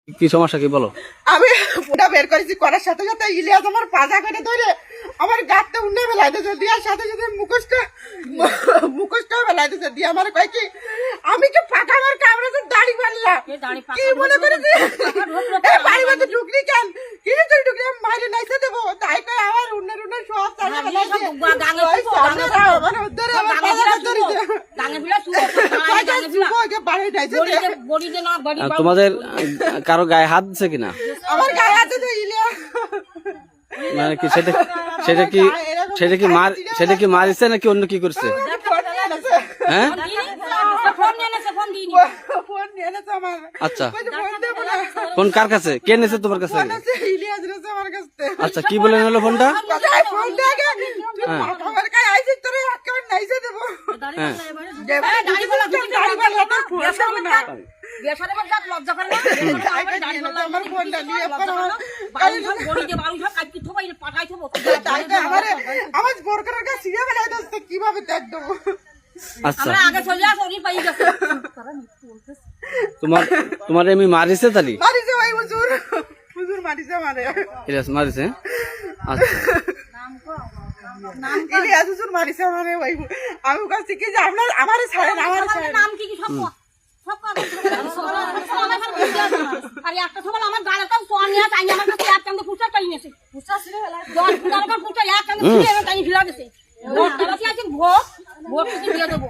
কি সমস্যা কি বলো? আমি পুরা বের করেছি করার সাথে সাথে ইলিয়াস আমার পাজা করে ধরে আমার গাঁটটা উন্নে বেলায় দিয়েছে, দেওয়ার সাথে সাথে মুখোশটা বেলায় দিয়েছে, দিয়ে আমার কয় কি আমি কি ফাঁকা আমার কামড়ে দাড়ি মারলাম কি মনে করেছি বাড়ি মধ্যে ঢুকলি কেন কি তুই ঢুকলি আমি বাইরে নাইতে দেবো, তাই কয় আমার উন্নের সব চালা বেলাইছে মানে ধরে আমার পাজা ধরেছে বাড়ি নাইছে। তোমাদের কারো গায়ে হাত দিচ্ছে কিনা? আমার গায়ে হাতে তো ইলিয়াস মানে কি সেটা কি মারিছে নাকি অন্য কি করছে? হ্যাঁ ফোন নিয়ে এনেছে আমার। আচ্ছা, ফোন কার কাছে? কে নিয়েছে তোমার কাছে? ইলিয়াস এনেছে আমার কাছে। আচ্ছা, কি বলে নিল ফোনটা? ফোনটা আগে আমার গায়ে আইছে তোরে একেবারে নাইছে দেবো। হ্যাঁ আমার ফোনটা নিয়ে আমার বোরকার কাছে সিরিয়া বেলায় দিচ্ছে কিভাবে দেখ দেবো। আচ্ছা, তোমার এমনি মারিছে তালি? মারিছে ভাই হুজুর, হুজুর মারিছে আমারে। ইলিয়াস মারিছে? আচ্ছা, ইলিয়াস হুজুর মারিছে আমারে ভাই। আমি কাছে কি যে আপনার আমারে ছাড়েন, আমারে ছাড়েন। নাম কি সব সব আরে একটা সকাল আমার গাড়িটা সোনিয়া চাই আমার কাছে এক কান্দে ফুটা চাই নেছে ফুটা ছিল বেলা 10 ফুটার পর ফুটা এক কান্দে ছিল আমি তাই ফিরা দিছে ভোট দাঁড়াতে আছে ভোট কি দিয়ে দেবো।